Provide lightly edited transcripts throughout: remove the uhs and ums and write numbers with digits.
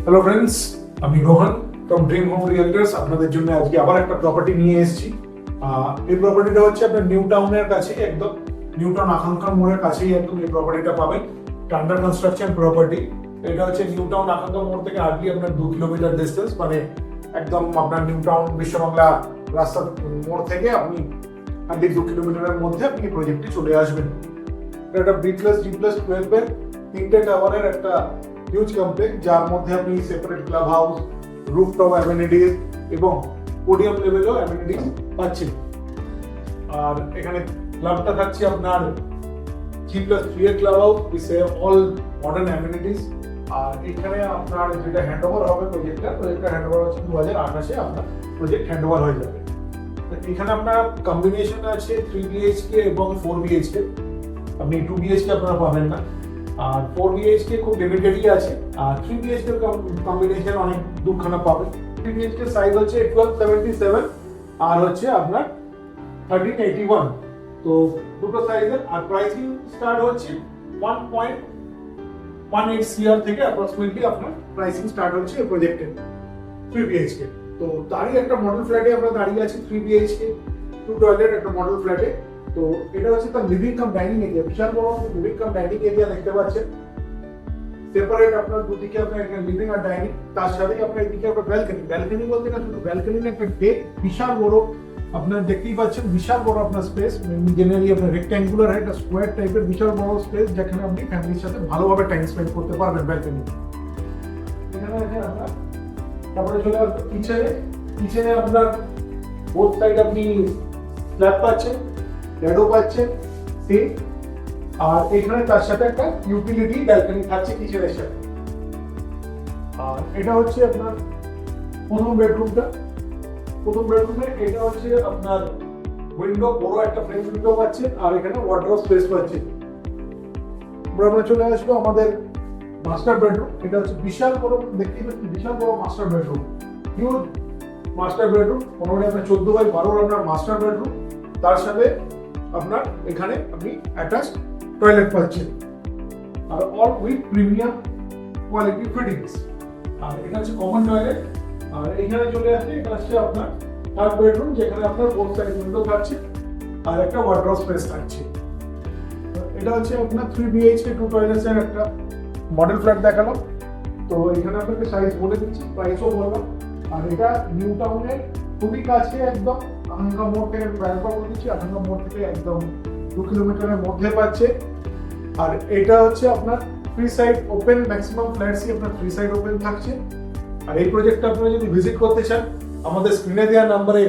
Hello friends, আমি Rohan from dream home রিয়েলটার্স। আপনাদের জন্য আজকে আবার একটা প্রপার্টি নিয়ে এসেছি। এই প্রপার্টিটা হচ্ছে আপনার নিউ টাউনের কাছে, একদম নিউ টাউন আকাঙ্ক্ষা মোড়ের কাছেই একদম এই প্রপার্টিটা পাবেন। Under construction property. এটা হচ্ছে নিউ টাউন আকাঙ্ক্ষা মোড় থেকে হার্ডলি আপনার 2 কিলোমিটার ডিস্টেন্স, মানে একদম আপনার নিউ টাউন বিশ্ববাংলা রাস্তার মোড় থেকে আপনি হার্ডলি 2 কিলোমিটারের মধ্যে আপনি এই প্রজেক্টে চলে আসবেন। এটা B+G+12 এর 3টে টাওয়ারের একটা হিউজ কমপ্লেক্স, যার মধ্যে আপনি separate club house, rooftop amenities এবং পোডিয়াম লেভেলও অ্যামেনিটিস পাচ্ছেন। আর এখানে ক্লাবটা থাকছে আপনার G+3 এর club house with all modern amenities. আর এখানে আপনার যেটা হ্যান্ডওভার হবে প্রজেক্টটা হ্যান্ডওভার হচ্ছে 2028-এ আপনার প্রজেক্ট হ্যান্ডওভার হয়ে যাবে। এখানে আপনার কম্বিনেশন আছে 3 BHK এবং 4 BHK। আপনি 2 BHK আপনারা পাবেন না, আর 4 BHK খুব লিমিটেডই আছে, আর 3 BHK এর কম্বিনেশন অনেক দুখানা পাবেন। 3 BHK সাইজ হচ্ছে 1277 আর হচ্ছে আপনার 1381। তো দুটো সাইজের। আর প্রাইসিং স্টার্ট হচ্ছে 1.18 CR থেকে অ্যাপ্রক্সিমেটলি আপনার প্রাইসিং স্টার্ট হচ্ছে এই প্রজেক্টের 3 BHK। তো তারই একটা মডেল ফ্ল্যাটে আমরা দাঁড়িয়ে আছি, 3 BHK 2 টয়লেট একটা মডেল ফ্ল্যাটে। তো এটা হচ্ছে তার লিভিং কাম ডাইনিং এরিয়া, বিশাল বড় লিভিং কাম ডাইনিং এরিয়া দেখতে পাচ্ছেন। সেপারেট আপনার দুদিকে আপনার লিভিং আর ডাইনিং, তার সাথে আপনার এদিকে একটা ব্যালকনি বলতে না শুধু ব্যালকনি না, একটা ডেক বিশাল বড় আপনার দেখতেই পাচ্ছেন। বিশাল বড় আপনার স্পেস, জেনারেলি আপনার রেক্ট্যাঙ্গুলার একটা স্কোয়ার টাইপের বিশাল বড় স্পেস, যেখানে আপনি ফ্যামিলির সাথে ভালোভাবে টাইম স্পেন্ড করতে পারবেন ব্যালকনি। এখানে আছে আপনার, তারপরে চলে আসবে কিচেনে আপনার বোথ সাইড আপনি স্ল্যাব পাচ্ছেন, ল্যাডো পাচ্ছেন, সিঙ্ক, আর এখানে তার সাথে একটা ইউটিলিটি ব্যালকনি থাকছে কিচেনের সাথে। আর এটা হচ্ছে আপনার প্রথম বেডরুমে এটা হচ্ছে আপনার উইন্ডো, বড় একটা ফ্রেঞ্চ উইন্ডো পাচ্ছেন, আর এখানে ওয়ার্ডরোব স্পেস পাচ্ছেন। আমরা চলে আসবো আমাদের মাস্টার বেডরুম। এটা হচ্ছে বিশাল বড়, দেখতেই পাচ্ছেন বিশাল বড় master bedroom, huge master bedroom. মোটামুটি আপনার 14x12 আপনার মাস্টার বেডরুম, তার সাথে আপনার এখানে আপনি অ্যাটাচ টয়লেট পাচ্ছেন, আর all with premium quality fittings. আর এটা হচ্ছে কমন টয়লেট। আর এখানে চলে আসছে, এটা হচ্ছে আপনার থার্ড বেডরুম, যেখানে আপনার বোথ সাইড উইন্ডো থাকছে আর একটা ওয়ার্ডরোব স্পেস থাকছে। এটা হচ্ছে আপনার 3 BHK 2 টয়লেটস এর একটা মডেল ফ্ল্যাট দেখালাম। তো এখানে আপনাকে সাইজ বলে দিচ্ছি, প্রাইসও বললাম। আর এটা নিউ টাউনের খুবই কাছে, একদম আকাঙ্ক্ষা মোড় থেকে ব্যাংকক বলে দিচ্ছি, আকাঙ্ক্ষা মোড় থেকে একদম 2 কিলোমিটারের মধ্যে পাচ্ছে। আর এটা হচ্ছে আপনার ফ্রি সাইড ওপেন, ম্যাক্সিমাম ফ্ল্যাটসই আপনার ফ্রি সাইড ওপেন থাকছে। আর এই প্রজেক্টটা আপনারা যদি ভিজিট করতে চান, আমাদের স্ক্রিনে দেওয়া নাম্বারে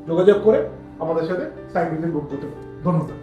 যোগাযোগ করে আমাদের সাথে সাইট ভিজিট বুক করতে পারেন। ধন্যবাদ।